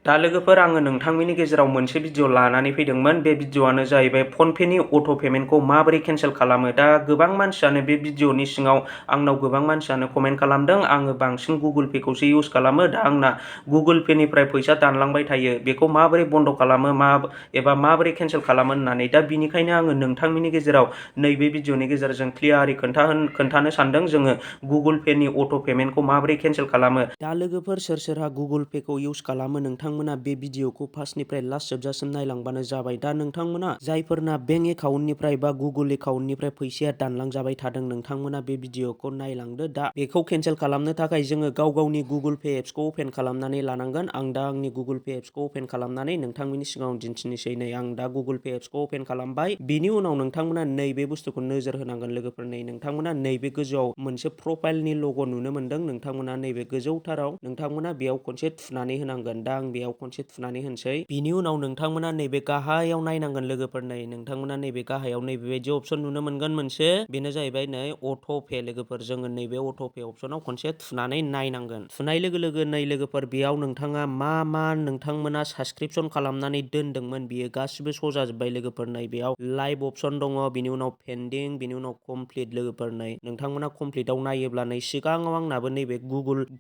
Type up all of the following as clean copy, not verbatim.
दा लोगोफोर आङो नोंथांमोननि गेजेराव मोनसे भिडिअ लानानै फैदोंमोन। बे भिडिअआनो जाहैबाय फनपेनि अट' पेमेन्टखौ माबोरै केन्सेल खालामो। दा गोबां मानसियानो बे भिडिअनि सिङाव आंनाव गोबां मानसियानो कमेन्ट खालामदों आङो बांसिन गुगोल पेखौसो इउज खालामो, दा आंना गुगोल पेनिफ्राय फैसा दानलांबाय थायो, बेखौ माबोरै बन्द' खालामो एबा माबोरै केन्सेल खालामो होननानै। दा बिनिखायनो आङो नोंथांमोननि गेजेराव नैबे भिडिअनि गेजेरजों क्लियारै खोन्थानो सानदों जोङो गुगोल पेनि अट' पेमेन्टखौ माबोरै केन्सेल खालामो। दा लोगोफोर सोर गुगोल पेखौ इउज खालामो नोंथांमोना बे भिडिअखौ फार्स्टनिफ्राय लास्ट जोबजासिम नायलांबानो जाबाय। दा नोंथांमोना जायफोरना बेंक एकाउन्टनिफ्राय बा गुगोल एकाउन्टनिफ्राय फैसाया दानलांजाबाय थादों नोंथांमोना बे भिडिअखौ नायलांदो। दा बेखौ केन्सेल खालामनो थाखाय जोङो गाव गावनि गुगोल पे एप्सखौ अपेन खालामनानै लानांगोन। आं दा आंनि गुगोल पे एप्सखौ अपेन खालामनानै नोंथांमोननि सिगाङाव दिन्थिनोसै। नै आं दा गुगोल पे एप्सखौ अपेन खालामबाय। बिनि उनाव नोंथांमोना नैबे बुस्थुखौ नोजोर होनांगोन लोगोफोर। नै नोंथांमोना नैबे गोजौआव मोनसे प्रफाइलनि लग' नुनो मोनदों, नोंथांमोना नैबे गोजौथाराव नोंथांमोना बेयाव खनसे थुनानै होनांगोन। दा आं बेयाव खनसे थुनानै होनोसै। बिनि उनाव नोंथांमोना नैबे गाहायाव नायनांगोन लोगोफोर। नै नोंथांमोना नैबे गाहायाव नैबेबायदि अपसन नुनो मोनगोन मोनसे, बेनो जाहैबाय नै अट' पे लोगोफोर। जोङो नैबे अट' पे अपसनाव खनसे थुनानै नायनांगोन। थुनाय लोगो लोगो नै लोगोफोर बेयाव नोंथाङा मा नोंथांमोना साबसक्रिपसन खालामनानै दोनदोंमोन बियो गासिबो श' जाजोब्बाय लोगोफोर। नै बेयाव लाइभ अपसन दङ, बिनि उनाव पेन्डिं, बिनि उनाव कमप्लिट लोगोफोर। नै नोंथांमोना कमप्लिटआव नायोब्ला नै सिगाङाव आंनाबो नैबे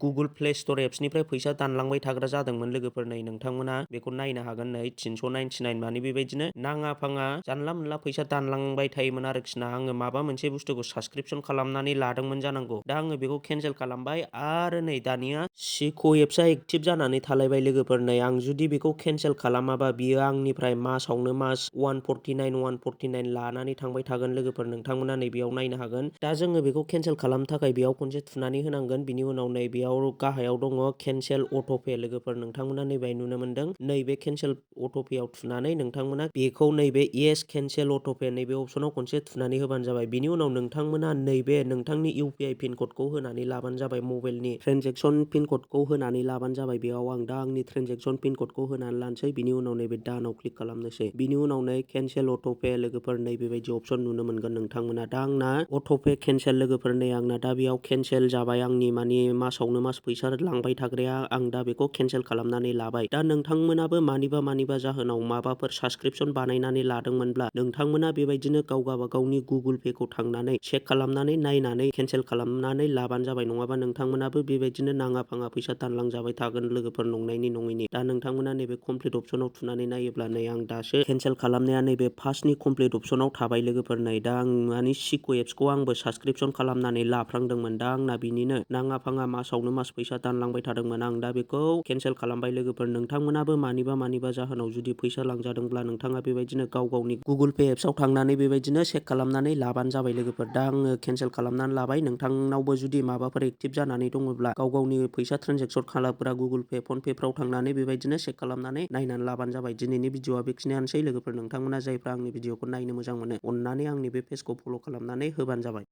गुगोल प्ले स्ट'र एप्सनिफ्राय फैसा दानलांबाय थाग्रा जादोंमोन लोगोफोर। नै नोंथांमोना बेखौ नायनो हागोन। नै 399 माने बेबायदिनो नाङा फाङा जानला मोनला फैसा दानलांबाय थायोमोन आरोखि ना। आङो माबा मोनसे बुस्थुखौ साबसक्रिपसन खालामनानै लादोंमोन जानांगौ। दा आङो बेखौ केन्सेल खालामबाय आरो नै दानिया सिक' एप्सआ एक्टिभ जानानै थालायबाय लोगोफोर। नै आं जुदि बेखौ केन्सेल खालामाबा बियो आंनिफ्राय मासावनो मास 149 लानानै थांबाय थागोन लोगोफोर। नोंथांमोना नै बेयाव नायनो हागोन। दा जोङो बेखौ केन्सेल खालामनो थाखाय बेयाव खनसे थुनानै होनांगोन। बिनि उनाव नै बेयाव गाहायाव दङ केन्सेल अट' पे लोगोफोर। नोंथांमोना नैबे नुनो मोनदों, नैबे केन्सेल अट' पेआव थुनानै नोंथांमोना बेखौ नैबे येस केन्सेल अट' पे नैबे अपसनाव खनसे थुनानै होबानो जाबाय। बिनि उनाव नोंथांमोना नैबे नोंथांनि इउपिआइ पिन क'डखौ होनानै लाबानो जाबाय। मबाइलनि ट्रेनजेक्सन पिन क'डखौ होनानै लाबानो जाबाय। बेयाव आं दा आंनि ट्रेनजेक्सन पिन क'डखौ होनानै लानोसै। बिनि उनाव नैबे दानाव क्लिक खालामनोसै। बिनि उनाव नै केन्सेल अट' पे लोगोफोर नै बेबायदि अपसन नुनो मोनगोन नोंथांमोना। दा आंना अट' पे केन्सेल लोगोफोर। नै आंना दा बेयाव केन्सेल जाबाय। आंनि माने मासावनो मास फैसा लांबाय थाग्राया आं दा बेखौ केन्सेल खालामनानै लाबाय। दा नोंथांमोनाबो मानिबा जाहोनाव माबाफोर साबसक्रिपसन बानायनानै लादोंमोनब्ला नोंथांमोना बेबायदिनो गाव गावनि गुगोल पेखौ थांनानै चेक खालामनानै नायनानै केन्सेल खालामनानै लाबानो जाबाय। नङाबा नोंथांमोनाबो बेबायदिनो नाङा फाङा फैसा दानलांजाबाय थागोन लोगोफोर, नंनायनि नङैनि। दा नोंथांमोना नैबे कमप्लिट अपसनाव थुनानै नायोब्ला नै आं दासो केन्सेल खालामनाया नैबे फार्स्टनि कमप्लिट अपसनाव थाबाय लोगोफोर। नै दा आं माने सिक' एप्सखौ आंबो साबसक्रिपसन खालामनानै लाफ्लांदोंमोन। दा आंना बिनिनो नाङा फाङा मासावनो मास फैसा दानलांबाय थादोंमोन। आं दा बेखौ केन्सेल खालामबाय लोगोफोर। नोंथांमोनाबो मानिबा जाहोनाव जुदि फैसा लांजादोंब्ला नोंथाङा बेबायदिनो गाव गावनि गुगोल पे एप्सआव थांनानै बेबायदिनो चेक खालामनानै लाबानो जाबाय लोगोफोर। दा आङो केन्सेल खालामनानै लाबाय। नोंथांनावबो जुदि माबाफोर एक्टिभ जानानै दङब्ला गाव गावनि फैसा ट्रेन्जेक्सन खालामग्रा गुगोल पे, फन पेफ्राव थांनानै बेबायदिनो चेक खालामनानै नायनानै लाबानो जाबाय। दिनैनि भिडिअआ बेखिनियानोसै लोगोफोर। नोंथांमोना जायफ्रा आंनि भिडिअखौ नायनो मोजां मोनो अननानै आंनि बे पेजखौ फल' खालामनानै होबानो जाबाय।